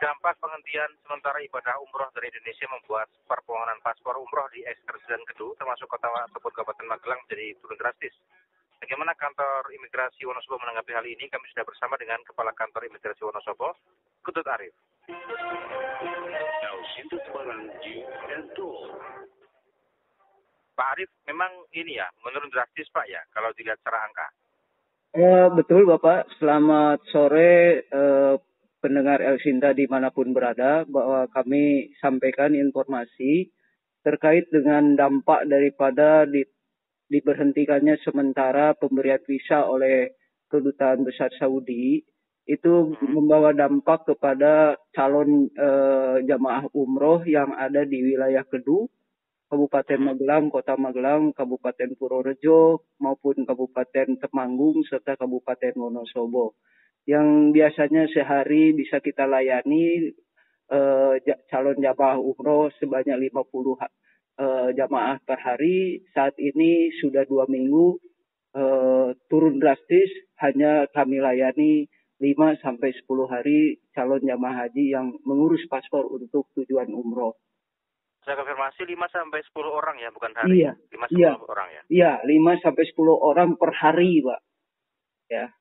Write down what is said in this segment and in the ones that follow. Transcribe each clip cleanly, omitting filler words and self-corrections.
Dampak penghentian sementara ibadah umroh dari Indonesia membuat permohonan paspor umroh di Eksters dan Kedu, termasuk kota ataupun Kabupaten Magelang menjadi turun drastis. Bagaimana kantor imigrasi Wonosobo menanggapi hal ini? Kami sudah bersama dengan Kepala Kantor Imigrasi Wonosobo, Ketut Arif. Pak Arif, memang ini ya, menurun drastis Pak ya, kalau dilihat secara angka. Betul Bapak, selamat sore pendengar El Sinta dimanapun berada, bahwa kami sampaikan informasi terkait dengan dampak daripada diberhentikannya sementara pemberian visa oleh Kedutaan Besar Saudi. Itu membawa dampak kepada calon jamaah umroh yang ada di wilayah Kedu, Kabupaten Magelang, Kota Magelang, Kabupaten Purworejo, maupun Kabupaten Temanggung, serta Kabupaten Wonosobo. Yang biasanya sehari bisa kita layani calon jamaah umroh sebanyak 50 jamaah per hari. Saat ini sudah 2 minggu turun drastis, hanya kami layani 5-10 hari calon jamaah haji yang mengurus paspor untuk tujuan umroh. Saya konfirmasi 5-10 orang ya, bukan hari. Iya. 5-10 orang ya. Iya, 5-10 orang per hari, Pak. Ya.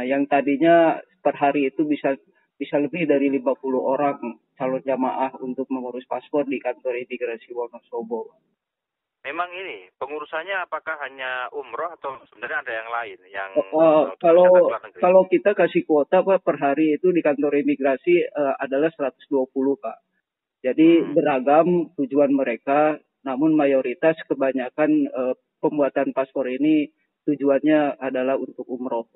Yang tadinya per hari itu bisa lebih dari 50 orang calon jamaah untuk mengurus paspor di kantor imigrasi Wonosobo. Memang ini pengurusannya apakah hanya umroh atau sebenarnya ada yang lain yang kalau kita kasih kuota Pak per hari itu di kantor imigrasi adalah 120 Pak. Jadi beragam tujuan mereka, namun mayoritas kebanyakan pembuatan paspor ini tujuannya adalah untuk umroh.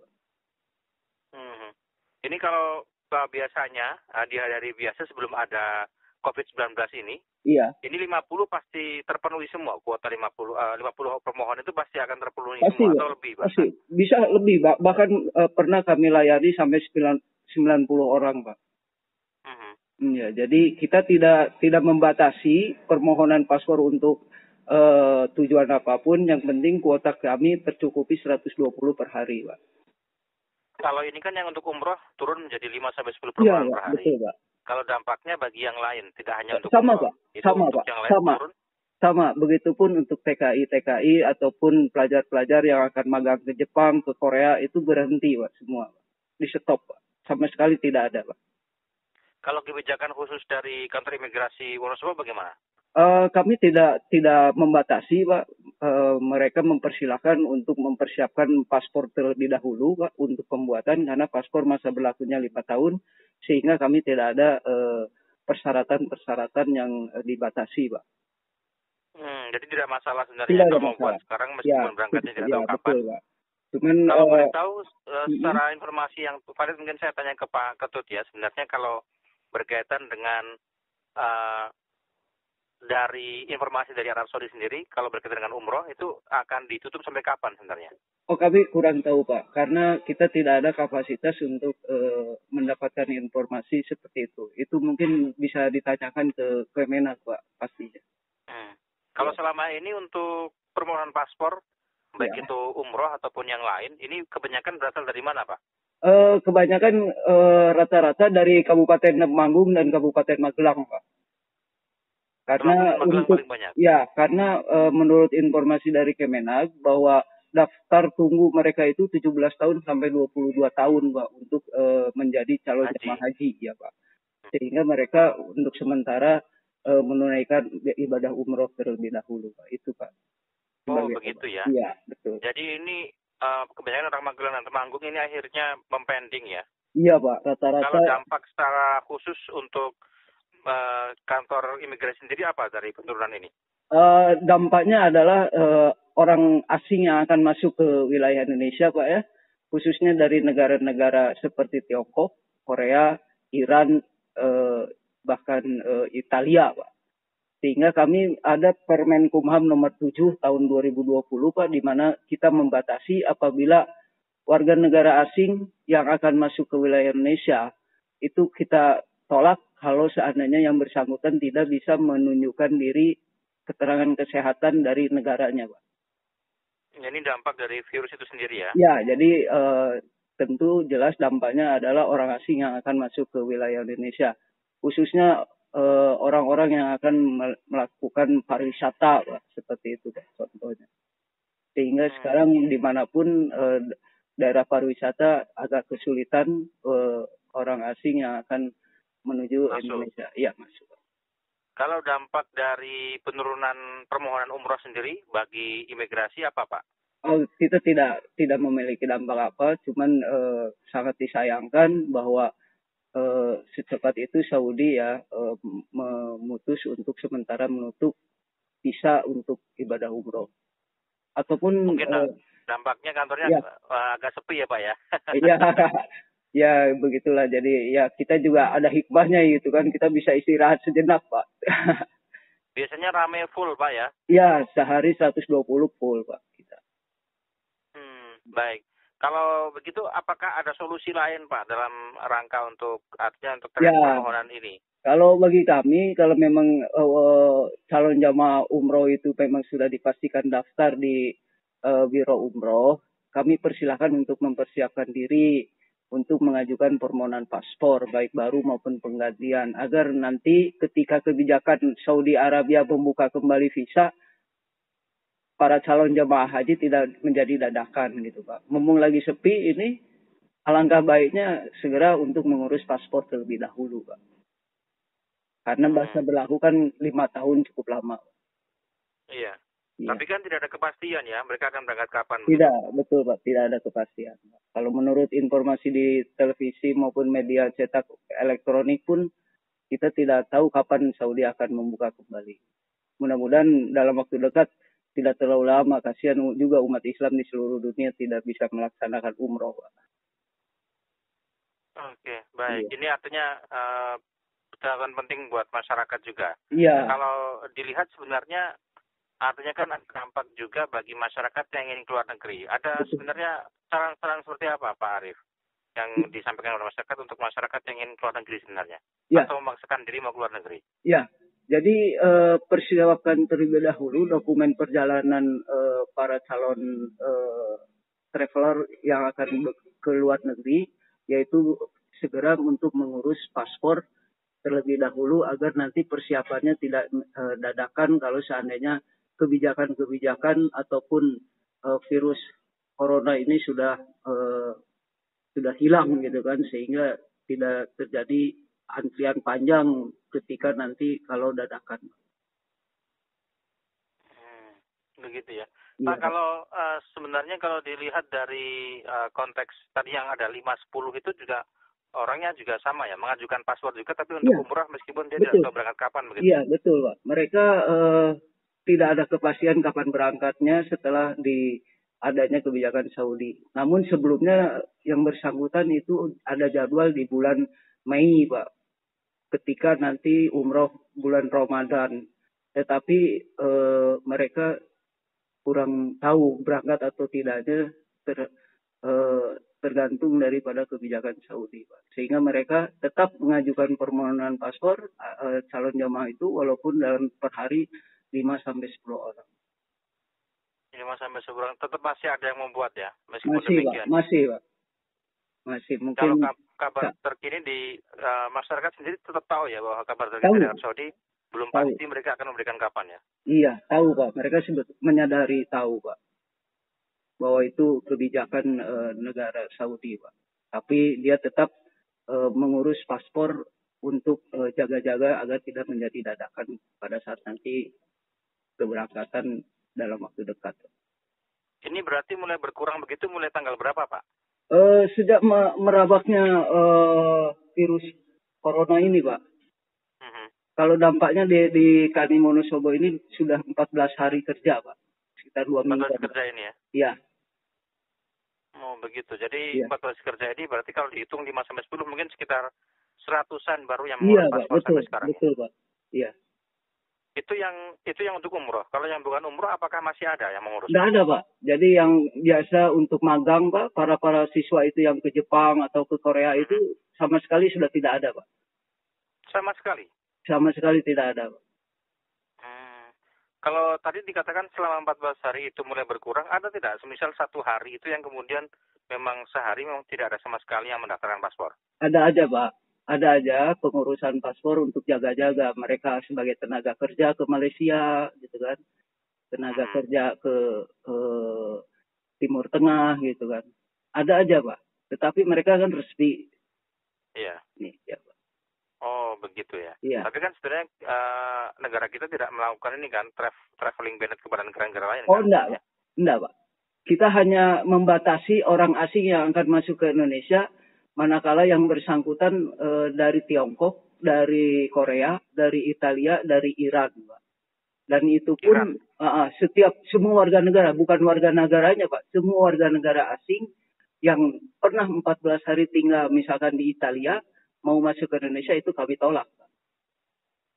Ini kalau biasanya di hari biasa sebelum ada COVID-19 ini, iya. Ini 50 pasti terpenuhi semua, kuota 50 permohon itu pasti akan terpenuhi pasti, semua atau lebih Pak? Pasti, bisa lebih Pak. Bahkan pernah kami layani sampai 90 orang Pak. Ya, jadi kita tidak membatasi permohonan paspor untuk tujuan apapun, yang penting kuota kami tercukupi 120 per hari Pak. Kalau ini kan yang untuk umroh turun menjadi 5-10 permohonan per hari. Betul, Pak. Kalau dampaknya bagi yang lain, tidak hanya untuk sama, umroh. Pak. Sama, Pak. Sama. Begitupun untuk TKI ataupun pelajar-pelajar yang akan magang ke Jepang, ke Korea, itu berhenti, Pak, semua. Di stop, Pak. Sama sekali tidak ada, Pak. Kalau kebijakan khusus dari kantor imigrasi Wonosobo bagaimana? Kami tidak membatasi, Pak. Mereka mempersilahkan untuk mempersiapkan paspor terlebih dahulu, Pak, untuk pembuatan, karena paspor masa berlakunya 5 tahun, sehingga kami tidak ada persyaratan yang dibatasi, Pak. Jadi tidak masalah sebenarnya kalau mau buat sekarang meskipun berangkatnya tidak tahu kapan. Betul, Pak. Cuman, kalau boleh tahu secara informasi yang valid mungkin saya tanya ke Pak Ketut ya, sebenarnya kalau berkaitan dengan dari informasi dari Arab Saudi sendiri, kalau berkaitan dengan umroh itu akan ditutup sampai kapan sebenarnya? Kami kurang tahu Pak, karena kita tidak ada kapasitas untuk mendapatkan informasi seperti itu. Itu mungkin bisa ditanyakan ke Kemenak Pak, pastinya. Kalau selama ini untuk permohonan paspor, baik itu umroh ataupun yang lain, ini kebanyakan berasal dari mana Pak? Kebanyakan rata-rata dari Kabupaten Temanggung dan Kabupaten Magelang Pak. Karena menurut informasi dari Kemenak bahwa daftar tunggu mereka itu 17 tahun sampai 22 tahun Pak untuk menjadi calon jemaah haji ya Pak. Sehingga mereka untuk sementara menunaikan ibadah umroh terlebih dahulu Pak. Itu Pak. Begitu ya. Iya, betul. Jadi ini kebanyakan orang Magelang dan Temanggung ini akhirnya mempending ya. Iya Pak, rata-rata. Kalau dampak secara khusus untuk kantor imigrasi sendiri apa dari penurunan ini? Dampaknya adalah orang asing yang akan masuk ke wilayah Indonesia Pak ya, khususnya dari negara-negara seperti Tiongkok, Korea, Iran, bahkan Italia Pak. Sehingga kami ada Permenkumham nomor 7 tahun 2020 Pak, di mana kita membatasi apabila warga negara asing yang akan masuk ke wilayah Indonesia itu kita tolak kalau seandainya yang bersangkutan tidak bisa menunjukkan diri keterangan kesehatan dari negaranya Pak. Ini dampak dari virus itu sendiri ya? Ya, jadi tentu jelas dampaknya adalah orang asing yang akan masuk ke wilayah Indonesia, khususnya orang-orang yang akan melakukan pariwisata, Pak, seperti itu, Pak, contohnya. Sehingga sekarang dimanapun daerah pariwisata agak kesulitan orang asing yang akan menuju Indonesia. Iya, masuk. Kalau dampak dari penurunan permohonan umroh sendiri bagi imigrasi apa, Pak? Oh, kita tidak memiliki dampak apa, cuman sangat disayangkan bahwa secepat itu Saudi ya memutus untuk sementara menutup visa untuk ibadah umroh. Ataupun mungkin dampaknya kantornya ya, agak sepi ya, Pak ya? Iya, ya begitulah. Jadi ya kita juga ada hikmahnya gitu kan, kita bisa istirahat sejenak, Pak. Biasanya rame full, Pak ya? Ya, sehari 120 full, Pak, kita. Baik. Kalau begitu, apakah ada solusi lain, Pak, dalam rangka untuk permohonan ini? Kalau bagi kami, kalau memang calon jamaah umroh itu memang sudah dipastikan daftar di Biro Umroh, kami persilahkan untuk mempersiapkan diri untuk mengajukan permohonan paspor, baik baru maupun penggantian, agar nanti ketika kebijakan Saudi Arabia membuka kembali visa, para calon jamaah haji tidak menjadi dadakan gitu, Pak. Mumpung lagi sepi ini, alangkah baiknya segera untuk mengurus paspor terlebih dahulu, Pak. Karena masa berlaku kan 5 tahun cukup lama. Iya. Tapi kan tidak ada kepastian ya, mereka akan berangkat kapan? Tidak, betul Pak, tidak ada kepastian. Kalau menurut informasi di televisi maupun media cetak elektronik pun, kita tidak tahu kapan Saudi akan membuka kembali. Mudah-mudahan dalam waktu dekat tidak terlalu lama, kasihan juga umat Islam di seluruh dunia tidak bisa melaksanakan umroh, Pak. Oke, baik. Ini artinya catatan penting buat masyarakat juga. Iya. Kalau dilihat sebenarnya artinya kan ada dampak juga bagi masyarakat yang ingin keluar negeri. Ada sebenarnya saran-saran seperti apa, Pak Arief, yang disampaikan oleh masyarakat untuk masyarakat yang ingin keluar negeri sebenarnya? Ya. Atau memaksakan diri mau keluar negeri? Ya, jadi persiapkan terlebih dahulu dokumen perjalanan para calon traveler yang akan ke luar negeri, yaitu segera untuk mengurus paspor terlebih dahulu agar nanti persiapannya tidak dadakan kalau seandainya kebijakan-kebijakan ataupun virus corona ini sudah hilang gitu kan, sehingga tidak terjadi antrian panjang ketika nanti kalau dadakan. Begitu ya. Pak, kalau sebenarnya kalau dilihat dari konteks tadi yang ada 5-10 itu juga orangnya juga sama ya, mengajukan paspor juga, tapi untuk umrah meskipun dia tidak tahu berangkat kapan begitu. Iya, betul, Pak. Mereka tidak ada kepastian kapan berangkatnya setelah adanya kebijakan Saudi. Namun sebelumnya yang bersangkutan itu ada jadwal di bulan Mei, Pak. Ketika nanti umroh bulan Ramadan. Tetapi mereka kurang tahu berangkat atau tidaknya tergantung daripada kebijakan Saudi, Pak. Sehingga mereka tetap mengajukan permohonan paspor calon jamaah itu walaupun dalam per hari 5-10 orang. 5-10 orang tetap masih ada yang membuat ya, meskipun masih, demikian. Pak. Masih, Pak. Masih mungkin. Kalau kabar terkini di masyarakat sendiri tetap tahu ya bahwa kabar terkini dari Arab Saudi belum pasti mereka akan memberikan kapan ya. Iya, tahu Pak. Mereka menyadari, tahu Pak, bahwa itu kebijakan negara Saudi, Pak. Tapi dia tetap mengurus paspor untuk jaga-jaga agar tidak menjadi dadakan pada saat nanti keberangkatan dalam waktu dekat. Ini berarti mulai berkurang begitu mulai tanggal berapa, Pak? Sejak merabaknya virus corona ini, Pak. Kalau dampaknya di kami Wonosobo ini sudah 14 hari kerja, Pak. Sekitar 2 minggu. 14 kerja ini ya? Iya. Oh, begitu. Jadi 14 kerja ini berarti kalau dihitung 5-10 mungkin sekitar 100-an baru yang mengurus paspor sampai sekarang. Betul, Pak. Iya. Itu yang untuk umroh. Kalau yang bukan umroh apakah masih ada yang mengurus? Tidak ada, Pak. Jadi yang biasa untuk magang, Pak, para siswa itu yang ke Jepang atau ke Korea itu sama sekali sudah tidak ada, Pak. Sama sekali? Sama sekali tidak ada, Pak. Kalau tadi dikatakan selama 14 hari itu mulai berkurang, ada tidak semisal satu hari itu yang kemudian memang sehari memang tidak ada sama sekali yang mendaftarkan paspor? Ada aja, Pak. Ada aja pengurusan paspor untuk jaga-jaga. Mereka sebagai tenaga kerja ke Malaysia, gitu kan. Tenaga kerja ke Timur Tengah, gitu kan. Ada aja, Pak. Tetapi mereka kan resmi. Iya. Nih, ya, Pak. Oh, begitu ya. Iya. Tapi kan sebenarnya negara kita tidak melakukan ini kan, traveling ban kepada negara-negara lain Oh, kan? enggak, Pak. Enggak, Pak. Kita hanya membatasi orang asing yang akan masuk ke Indonesia, manakala yang bersangkutan dari Tiongkok, dari Korea, dari Italia, dari Iran, Pak. Dan itu pun semua warga negara, bukan warga negaranya, Pak. Semua warga negara asing yang pernah 14 hari tinggal misalkan di Italia, mau masuk ke Indonesia itu kami tolak, Pak.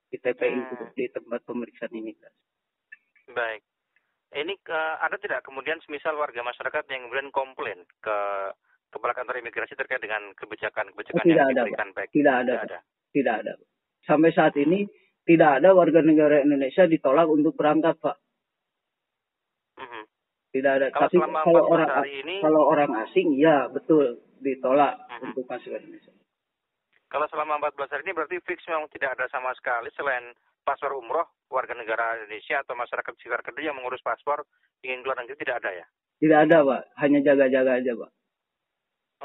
Di TPI, di tempat pemeriksaan imigrasi. Baik. Ini ada tidak kemudian semisal warga masyarakat yang kemudian komplain ke kepala kantor imigrasi terkait dengan kebijakan-kebijakan yang diberikan baik? Tidak ada. Sampai saat ini tidak ada warga negara Indonesia ditolak untuk berangkat, Pak. Tidak ada. Tapi kalau orang asing, ya betul ditolak untuk masuk ke Indonesia. Kalau selama 14 hari ini berarti fix memang tidak ada sama sekali selain paspor umroh, warga negara Indonesia atau masyarakat sekitar kedua yang mengurus paspor ingin keluar negeri tidak ada ya? Tidak ada, Pak. Hanya jaga-jaga aja, Pak.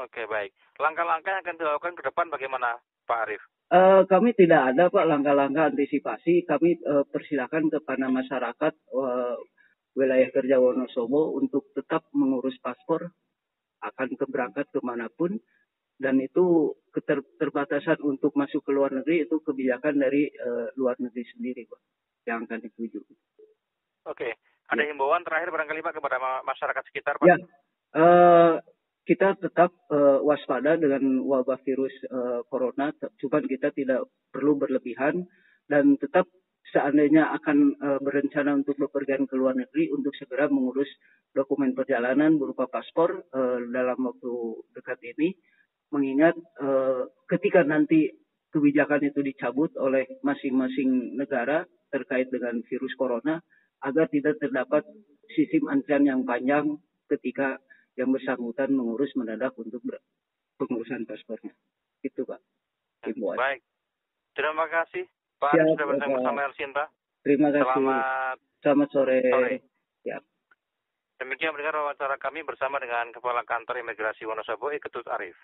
Oke, baik. Langkah-langkah yang akan dilakukan ke depan bagaimana, Pak Arief? Kami tidak ada, Pak, langkah-langkah antisipasi. Kami persilakan kepada masyarakat wilayah kerja Wonosobo untuk tetap mengurus paspor, akan berangkat kemanapun. Dan itu keterbatasan untuk masuk ke luar negeri itu kebijakan dari luar negeri sendiri, Pak, yang akan dituju. Oke, ada himbauan terakhir barangkali Pak kepada masyarakat sekitar, Pak? Ya, kita tetap waspada dengan wabah virus corona, cuma kita tidak perlu berlebihan dan tetap seandainya akan berencana untuk bepergian ke luar negeri untuk segera mengurus dokumen perjalanan berupa paspor dalam waktu dekat ini. Mengingat ketika nanti kebijakan itu dicabut oleh masing-masing negara terkait dengan virus corona, agar tidak terdapat sistem antrian yang panjang ketika yang bersangkutan mengurus mendadak untuk pengurusan paspornya. Itu, Pak. Baik. Terima kasih, Pak Arief sudah bersama Elsinta. Terima kasih. Selamat sore. Ya. Demikian mendengar wawancara kami bersama dengan Kepala Kantor Imigrasi Wonosobo, Ketut Arief.